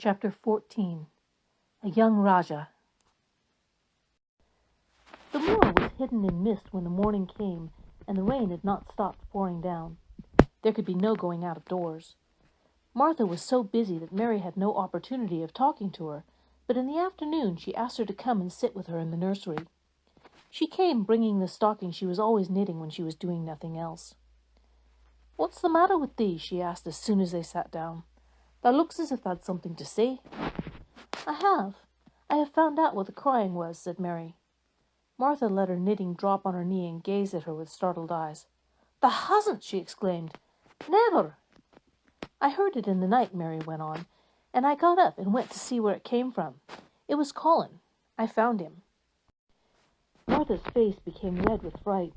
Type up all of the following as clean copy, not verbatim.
Chapter 14. A Young Rajah. The moor was hidden in mist when the morning came, and the rain had not stopped pouring down. There could be no going out of doors. Martha was so busy that Mary had no opportunity of talking to her, but in the afternoon she asked her to come and sit with her in the nursery. She came bringing the stocking she was always knitting when she was doing nothing else. "What's the matter with thee?" she asked as soon as they sat down. "Thou looks as if thou'd something to say." I have found out what the crying was," said Mary. Martha let her knitting drop on her knee and gazed at her with startled eyes. "Thou hasn't!" she exclaimed. "Never!" "I heard it in the night," Mary went on, "and I got up and went to see where it came from. It was Colin. I found him." Martha's face became red with fright.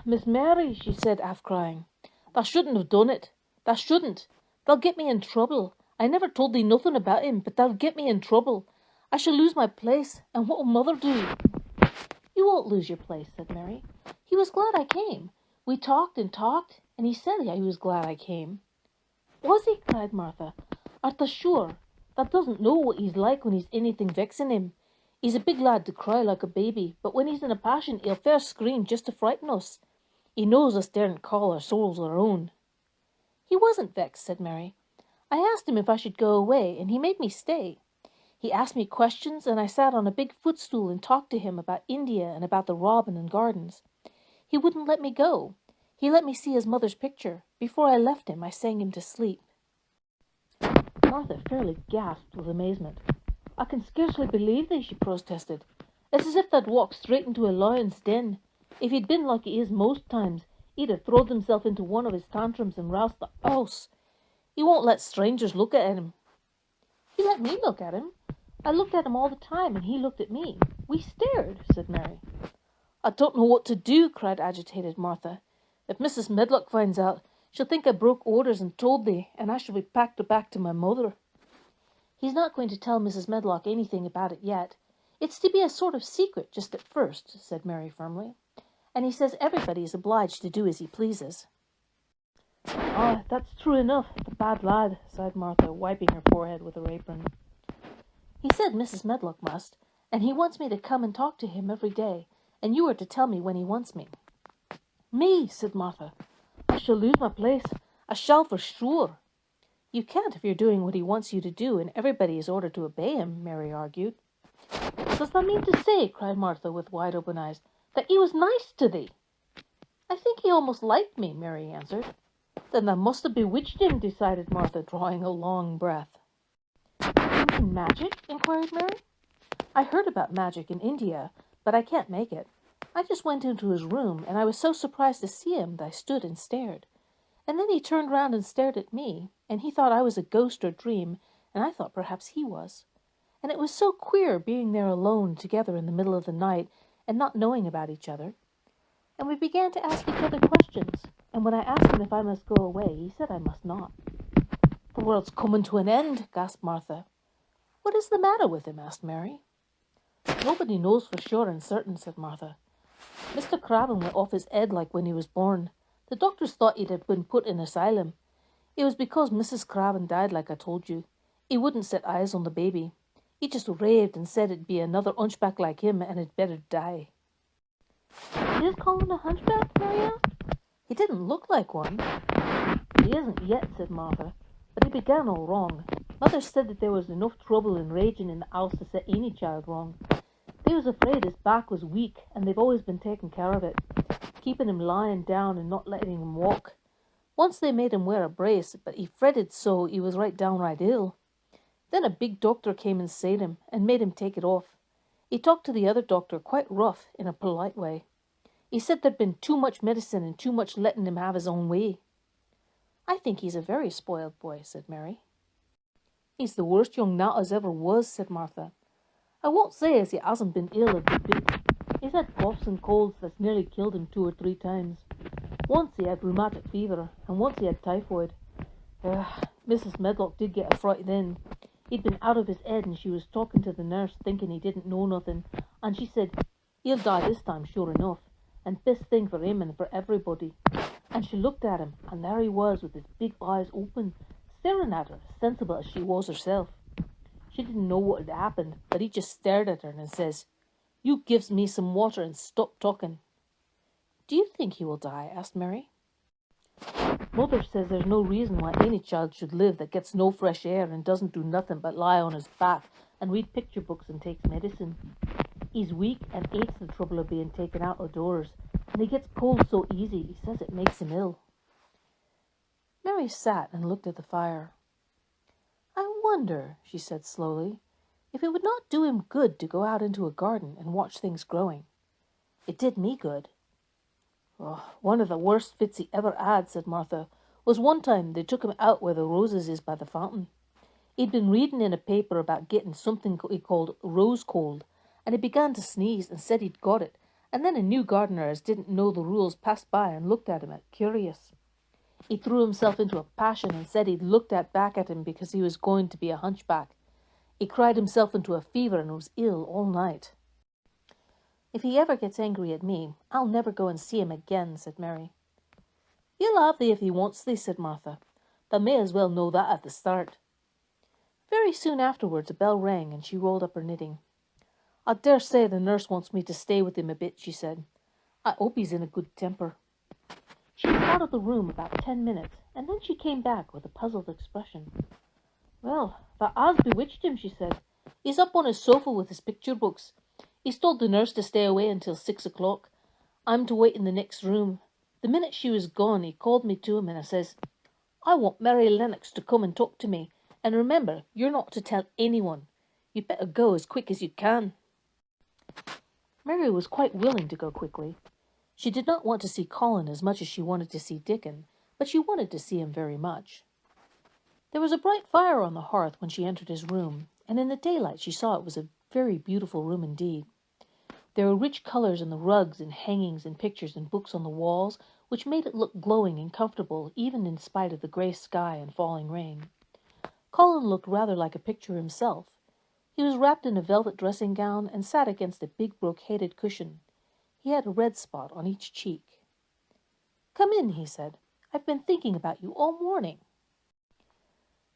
Miss Mary," she said, half crying, "thou shouldn't have done it. Thou shouldn't. They'll get me in trouble. I never told thee nothing about him, but they'll get me in trouble. I shall lose my place, and what'll mother do?" "You won't lose your place," said Mary. "He was glad I came. We talked and talked, and he said he was glad I came." "Was he?" cried Martha. "Art thou sure? Thou doesn't know what he's like when he's anything vexing him. He's a big lad to cry like a baby, but when he's in a passion he'll fair scream just to frighten us. He knows us daren't call our souls our own." "He wasn't vexed," said Mary. "I asked him if I should go away, and he made me stay. He asked me questions, and I sat on a big footstool and talked to him about India and about the Robin and Gardens. He wouldn't let me go. He let me see his mother's picture. Before I left him, I sang him to sleep." Martha fairly gasped with amazement. "I can scarcely believe thee," she protested. "It's as if they'd walked straight into a lion's den. If he'd been like he is most times, he'd have throwed himself into one of his tantrums and roused the house. He won't let strangers look at him." "He let me look at him. I looked at him all the time, and he looked at me. We stared," said Mary. "I don't know what to do," cried agitated Martha. "If Mrs. Medlock finds out, she'll think I broke orders and told thee, and I shall be packed back to my mother." "He's not going to tell Mrs. Medlock anything about it yet. It's to be a sort of secret just at first," said Mary firmly. "And he says everybody is obliged to do as he pleases." "Ah, that's true enough. The bad lad," sighed Martha, wiping her forehead with her apron. "He said Mrs. Medlock must, and he wants me to come and talk to him every day, and you are to tell me when he wants me." "Me!" said Martha. "I shall lose my place. I shall for sure." "You can't if you're doing what he wants you to do, and everybody is ordered to obey him," Mary argued. "Does that mean to say," cried Martha with wide open eyes, "that he was nice to thee?" "I think he almost liked me," Mary answered. "Then thou must have bewitched him," decided Martha, drawing a long breath. "You mean magic?" inquired Mary. "I heard about magic in India, but I can't make it. I just went into his room, and I was so surprised to see him that I stood and stared. And then he turned round and stared at me, and he thought I was a ghost or dream, and I thought perhaps he was. And it was so queer being there alone together in the middle of the night and not knowing about each other. And we began to ask each other questions, and when I asked him if I must go away, he said I must not." "The world's coming to an end," gasped Martha. "What is the matter with him?" asked Mary. "Nobody knows for sure and certain," said Martha. "Mr. Craven went off his head like when he was born. The doctors thought he'd have been put in asylum. It was because Mrs. Craven died, like I told you. He wouldn't set eyes on the baby. He just raved and said it'd be another hunchback like him and had better die." "Is Colin a hunchback?" Mary asked. "He didn't look like one." "He isn't yet," said Martha, "but he began all wrong. Mother said that there was enough trouble and raging in the house to set any child wrong. They was afraid his back was weak, and they've always been taking care of it, keeping him lying down and not letting him walk. Once they made him wear a brace, but he fretted so he was right downright ill. Then a big doctor came and seen him, and made him take it off. He talked to the other doctor quite rough, in a polite way. He said there'd been too much medicine and too much letting him have his own way." "I think he's a very spoiled boy," said Mary. "He's the worst young nat as ever was," said Martha. "I won't say as he hasn't been ill a good bit. He's had coughs and colds that's nearly killed him 2 or 3 times. Once he had rheumatic fever, and once he had typhoid. Mrs. Medlock did get a fright then. He'd been out of his head, and she was talking to the nurse, thinking he didn't know nothing, and she said, 'He'll die this time, sure enough, and best thing for him and for everybody.' And she looked at him, and there he was with his big eyes open, staring at her, sensible as she was herself. She didn't know what had happened, but he just stared at her and says, "You gives me some water and stop talking." "Do you think he will die?" asked Mary. "Mother says there's no reason why any child should live that gets no fresh air and doesn't do nothing but lie on his back and read picture books and takes medicine. He's weak and hates the trouble of being taken out of doors, and he gets cold so easy he says it makes him ill." Mary sat and looked at the fire. "I wonder," she said slowly, "if it would not do him good to go out into a garden and watch things growing. It did me good." "Oh, one of the worst fits he ever had," said Martha, "was one time they took him out where the roses is by the fountain. He'd been reading in a paper about getting something he called rose cold, and he began to sneeze and said he'd got it, and then a new gardener as didn't know the rules passed by and looked at him curious. He threw himself into a passion and said he'd looked back at him because he was going to be a hunchback. He cried himself into a fever and was ill all night." "If he ever gets angry at me, I'll never go and see him again," said Mary. "He'll have thee if he wants thee," said Martha. "Thou may as well know that at the start." Very soon afterwards a bell rang and she rolled up her knitting. "I dare say the nurse wants me to stay with him a bit," she said. "I hope he's in a good temper." She was out of the room about 10 minutes, and then she came back with a puzzled expression. "Well, that has bewitched him," she said. "He's up on his sofa with his picture books. He's told the nurse to stay away until 6 o'clock. I'm to wait in the next room. The minute she was gone, he called me to him and I says, 'I want Mary Lennox to come and talk to me. And remember, you're not to tell anyone. You'd better go as quick as you can.'" Mary was quite willing to go quickly. She did not want to see Colin as much as she wanted to see Dickon, but she wanted to see him very much. There was a bright fire on the hearth when she entered his room, and in the daylight she saw it was a very beautiful room indeed. There were rich colours in the rugs and hangings and pictures and books on the walls, which made it look glowing and comfortable even in spite of the grey sky and falling rain. Colin looked rather like a picture himself. He was wrapped in a velvet dressing gown and sat against a big brocaded cushion. He had a red spot on each cheek. "Come in," he said. "I've been thinking about you all morning."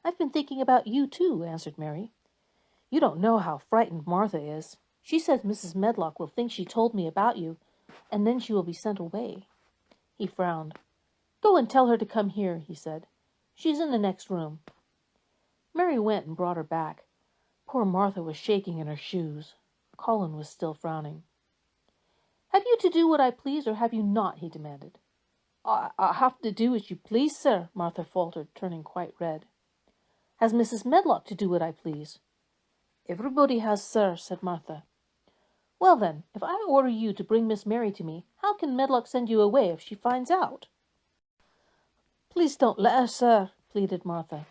"I've been thinking about you too," answered Mary. "You don't know how frightened Martha is. She says Mrs. Medlock will think she told me about you, and then she will be sent away." He frowned. "Go and tell her to come here," he said. "She's in the next room." Mary went and brought her back. Poor Martha was shaking in her shoes. Colin was still frowning. "Have you to do what I please, or have you not?" he demanded. I have to do as you please, sir," Martha faltered, turning quite red. "Has Mrs. Medlock to do what I please?" "Everybody has, sir," said Martha. "Well then, if I order you to bring Miss Mary to me, how can Medlock send you away if she finds out?" "Please don't let her, sir," pleaded Martha.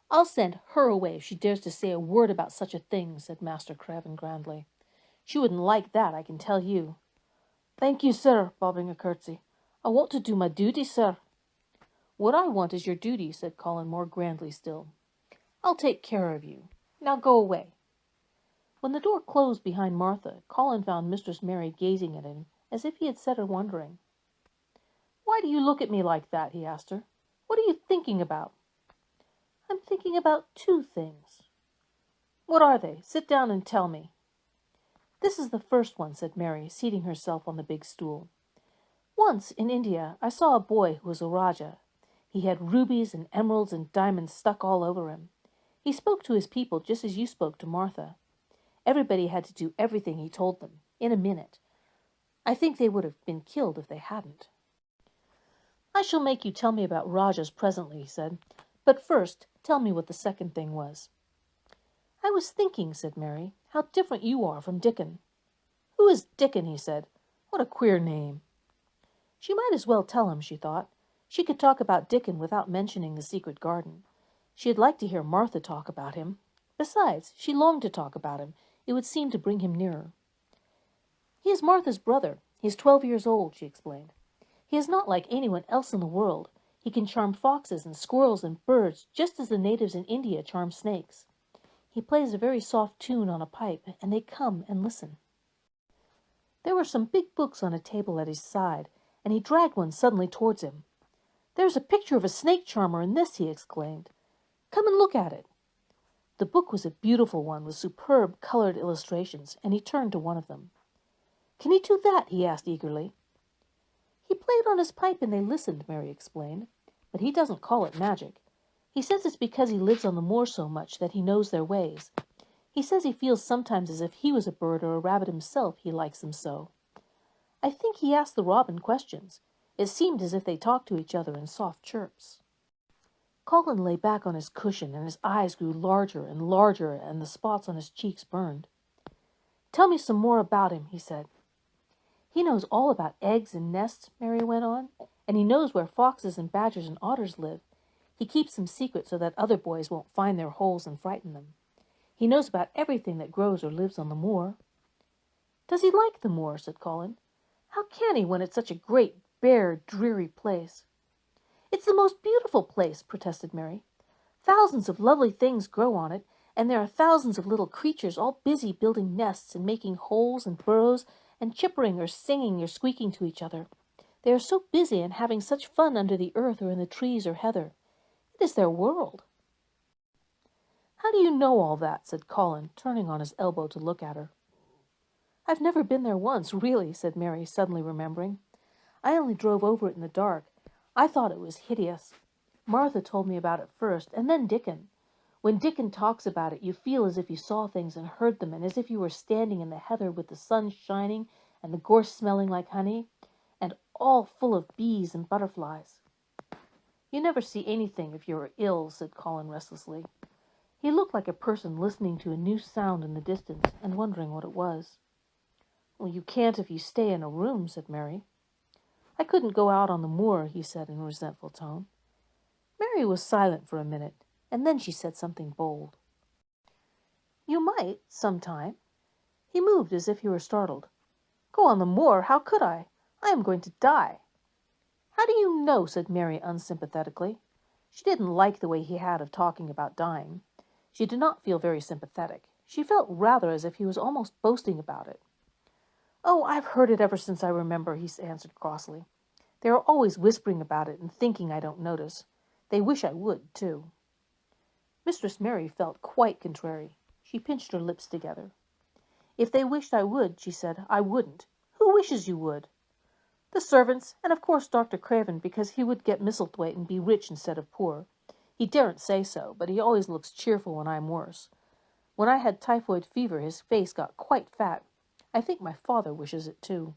"I'll send her away if she dares to say a word about such a thing," said Master Craven grandly. "She wouldn't like that, I can tell you." "Thank you, sir," bobbing a curtsy. "I want to do my duty, sir." "What I want is your duty," said Colin more grandly still. "I'll take care of you. Now go away." When the door closed behind Martha, Colin found Mistress Mary gazing at him as if he had set her wondering. "Why do you look at me like that?" he asked her. "What are you thinking about?" "I'm thinking about two things." "What are they? Sit down and tell me." "This is the first one," said Mary, seating herself on the big stool. "Once, in India, I saw a boy who was a Rajah. He had rubies and emeralds and diamonds stuck all over him. He spoke to his people just as you spoke to Martha. Everybody had to do everything he told them, in a minute. I think they would have been killed if they hadn't." "I shall make you tell me about Rajahs presently," he said. "But first, tell me what the second thing was." "I was thinking," said Mary, "how different you are from Dickon." "Who is Dickon?" he said. "What a queer name." She might as well tell him, she thought. She could talk about Dickon without mentioning the secret garden. She had liked to hear Martha talk about him. Besides, she longed to talk about him. It would seem to bring him nearer. "He is Martha's brother. He is 12 years old," she explained. "He is not like anyone else in the world. He can charm foxes and squirrels and birds just as the natives in India charm snakes. He plays a very soft tune on a pipe, and they come and listen." There were some big books on a table at his side, and he dragged one suddenly towards him. "There's a picture of a snake charmer in this," he exclaimed. Come and look at it." The book was a beautiful one with superb colored illustrations, and he turned to one of them. "Can he do that?" he asked eagerly. "He played on his pipe and they listened," Mary explained. "But he doesn't call it magic. He says it's because he lives on the moor so much that he knows their ways. He says he feels sometimes as if he was a bird or a rabbit himself, he likes them so. I think he asked the robin questions. It seemed as if they talked to each other in soft chirps." Colin lay back on his cushion, and his eyes grew larger, and the spots on his cheeks burned. "Tell me some more about him," he said. "He knows all about eggs and nests," Mary went on, "and he knows where foxes and badgers and otters live. He keeps them secret so that other boys won't find their holes and frighten them. He knows about everything that grows or lives on the moor." "Does he like the moor?" said Colin. "How can he when it's such a great, bare, dreary place?" "It's the most beautiful place," protested Mary. "Thousands of lovely things grow on it, and there are thousands of little creatures all busy building nests and making holes and burrows and chippering or singing or squeaking to each other. They are so busy and having such fun under the earth or in the trees or heather. It is their world." "How do you know all that?" said Colin, turning on his elbow to look at her. "I've never been there once, really," said Mary, suddenly remembering. "I only drove over it in the dark. I thought it was hideous. Martha told me about it first, and then Dickon. When Dickon talks about it, you feel as if you saw things and heard them, and as if you were standing in the heather with the sun shining and the gorse smelling like honey, and all full of bees and butterflies." "You never see anything if you are ill," said Colin restlessly. He looked like a person listening to a new sound in the distance and wondering what it was. "Well, you can't if you stay in a room," said Mary. "I couldn't go out on the moor," he said in a resentful tone. Mary was silent for a minute, and then she said something bold. "You might, sometime." He moved as if he were startled. "Go on the moor? How could I? I am going to die." "How do you know?" said Mary unsympathetically. She didn't like the way he had of talking about dying. She did not feel very sympathetic. She felt rather as if he was almost boasting about it. "Oh, I've heard it ever since I remember," he answered crossly. "They are always whispering about it and thinking I don't notice. They wish I would, too." Mistress Mary felt quite contrary. She pinched her lips together. "If they wished I would," she said, "I wouldn't. Who wishes you would?" "The servants, and of course Dr. Craven, because he would get Misselthwaite and be rich instead of poor. He daren't say so, but he always looks cheerful when I'm worse. When I had typhoid fever, his face got quite fat. I think my father wishes it too."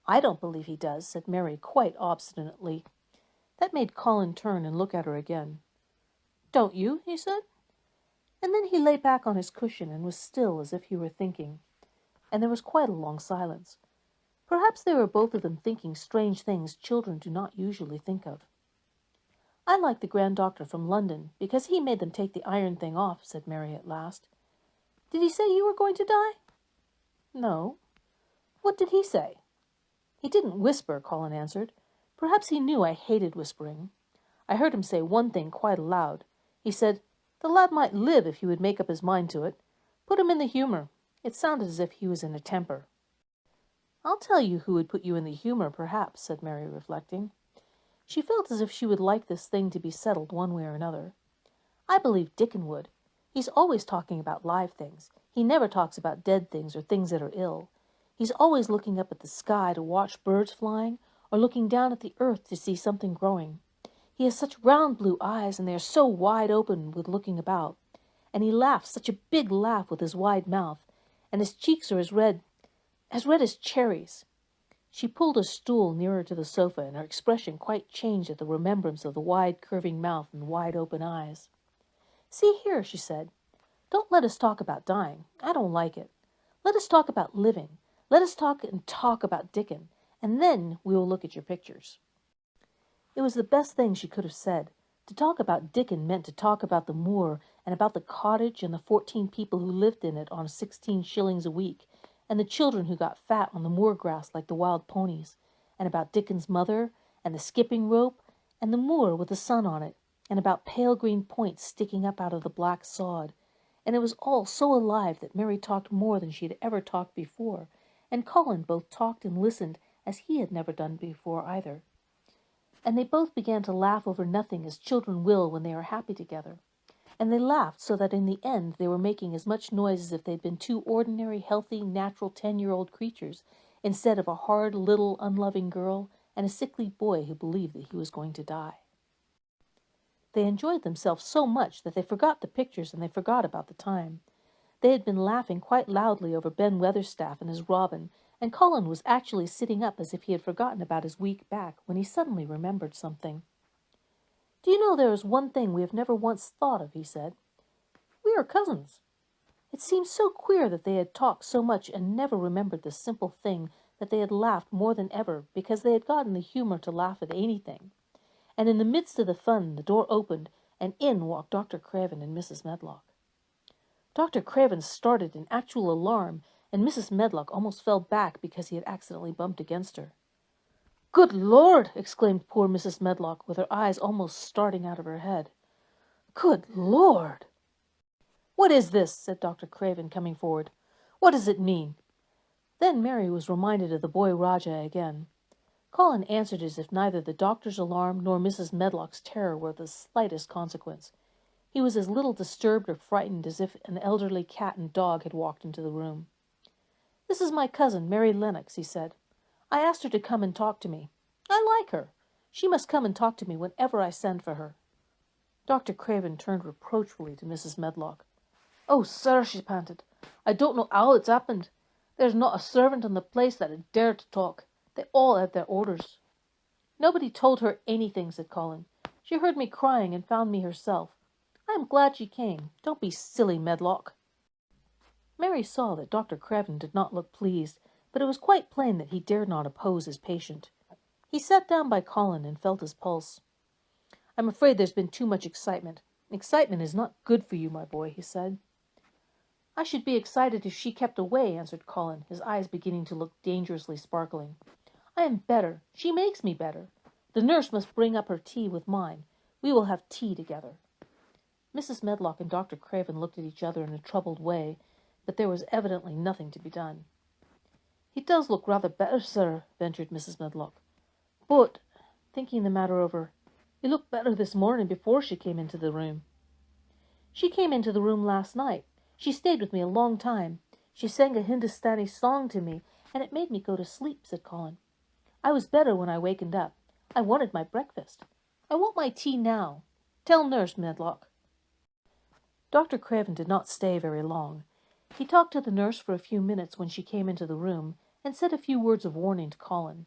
"I don't believe he does," said Mary quite obstinately. That made Colin turn and look at her again. "Don't you?" he said. And then he lay back on his cushion and was still as if he were thinking. And there was quite a long silence. Perhaps they were both of them thinking strange things children do not usually think of. "I like the Grand Doctor from London, because he made them take the iron thing off," said Mary at last. "Did he say you were going to die?" "No." "What did he say?" "He didn't whisper," Colin answered. "Perhaps he knew I hated whispering. I heard him say one thing quite aloud. He said, 'The lad might live if he would make up his mind to it. Put him in the humour.' It sounded as if he was in a temper." "I'll tell you who would put you in the humour, perhaps," said Mary, reflecting. She felt as if she would like this thing to be settled one way or another. "I believe Dickon would. He's always talking about live things. He never talks about dead things or things that are ill. He's always looking up at the sky to watch birds flying, or looking down at the earth to see something growing. He has such round blue eyes, and they are so wide open with looking about. And he laughs such a big laugh with his wide mouth, and his cheeks are as red as cherries." She pulled a stool nearer to the sofa, and her expression quite changed at the remembrance of the wide curving mouth and wide open eyes. "See here," she said. "Don't let us talk about dying. I don't like it. Let us talk about living. Let us talk and talk about Dickon, and then we will look at your pictures." It was the best thing she could have said. To talk about Dickon meant to talk about the moor, and about the cottage, and the 14 people who lived in it on 16 shillings a week, and the children who got fat on the moor grass like the wild ponies, and about Dickon's mother, and the skipping rope, and the moor with the sun on it, and about pale green points sticking up out of the black sod. And it was all so alive that Mary talked more than she had ever talked before, and Colin both talked and listened as he had never done before either. and they both began to laugh over nothing as children will when they are happy together. And they laughed so that in the end they were making as much noise as if they'd been two ordinary, healthy, natural 10-year-old creatures, instead of a hard, little, unloving girl and a sickly boy who believed that he was going to die. They enjoyed themselves so much that they forgot the pictures and they forgot about the time. They had been laughing quite loudly over Ben Weatherstaff and his robin, and Colin was actually sitting up as if he had forgotten about his weak back when he suddenly remembered something. "Do you know there is one thing we have never once thought of," he said. "We are cousins." It seemed so queer that they had talked so much and never remembered this simple thing, that they had laughed more than ever because they had gotten the humor to laugh at anything. And in the midst of the fun the door opened, and in walked Dr. Craven and Mrs. Medlock. Dr. Craven started in actual alarm, and Mrs. Medlock almost fell back because he had accidentally bumped against her. "Good Lord!" exclaimed poor Mrs. Medlock, with her eyes almost starting out of her head. "Good Lord!" "What is this?" said Dr. Craven, coming forward. "What does it mean?" Then Mary was reminded of the boy Rajah again. Colin answered as if neither the doctor's alarm nor Mrs. Medlock's terror were of the slightest consequence. He was as little disturbed or frightened as if an elderly cat and dog had walked into the room. "This is my cousin, Mary Lennox," he said. "I asked her to come and talk to me. I like her. She must come and talk to me whenever I send for her." Dr. Craven turned reproachfully to Mrs. Medlock. "Oh, sir," she panted, "I don't know how it's happened. There's not a servant in the place that had dared to talk. They all had their orders." "Nobody told her anything," said Colin. "She heard me crying and found me herself. I am glad she came. Don't be silly, Medlock." Mary saw that Dr. Craven did not look pleased, but it was quite plain that he dared not oppose his patient. He sat down by Colin and felt his pulse. "I'm afraid there's been too much excitement. Excitement is not good for you, my boy," he said. "I should be excited if she kept away," answered Colin, his eyes beginning to look dangerously sparkling. "I am better. She makes me better. The nurse must bring up her tea with mine. We will have tea together." Mrs. Medlock and Dr. Craven looked at each other in a troubled way, but there was evidently nothing to be done. "He does look rather better, sir," ventured Mrs. Medlock. "But," thinking the matter over, "he looked better this morning before she came into the room." "She came into the room last night. She stayed with me a long time. She sang a Hindustani song to me, and it made me go to sleep," said Colin. "I was better when I wakened up. I wanted my breakfast. I want my tea now. Tell Nurse Medlock." Dr. Craven did not stay very long. He talked to the nurse for a few minutes when she came into the room, and said a few words of warning to Colin.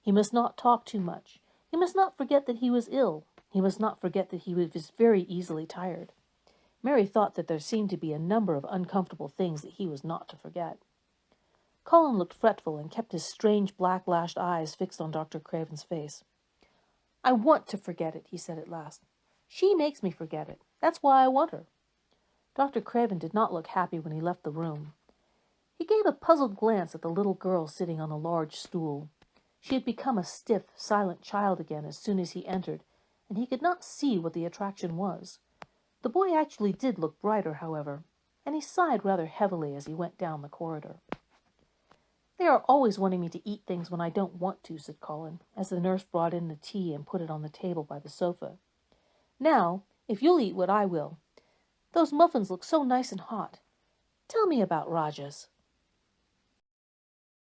He must not talk too much. He must not forget that he was ill. He must not forget that he was very easily tired. Mary thought that there seemed to be a number of uncomfortable things that he was not to forget. Colin looked fretful and kept his strange black-lashed eyes fixed on Dr. Craven's face. "I want to forget it," he said at last. "She makes me forget it. That's why I want her." Dr. Craven did not look happy when he left the room. He gave a puzzled glance at the little girl sitting on a large stool. She had become a stiff, silent child again as soon as he entered, and he could not see what the attraction was. The boy actually did look brighter, however, and he sighed rather heavily as he went down the corridor. "They are always wanting me to eat things when I don't want to," said Colin, as the nurse brought in the tea and put it on the table by the sofa. "Now, if you'll eat what I will. Those muffins look so nice and hot. Tell me about Rajah's."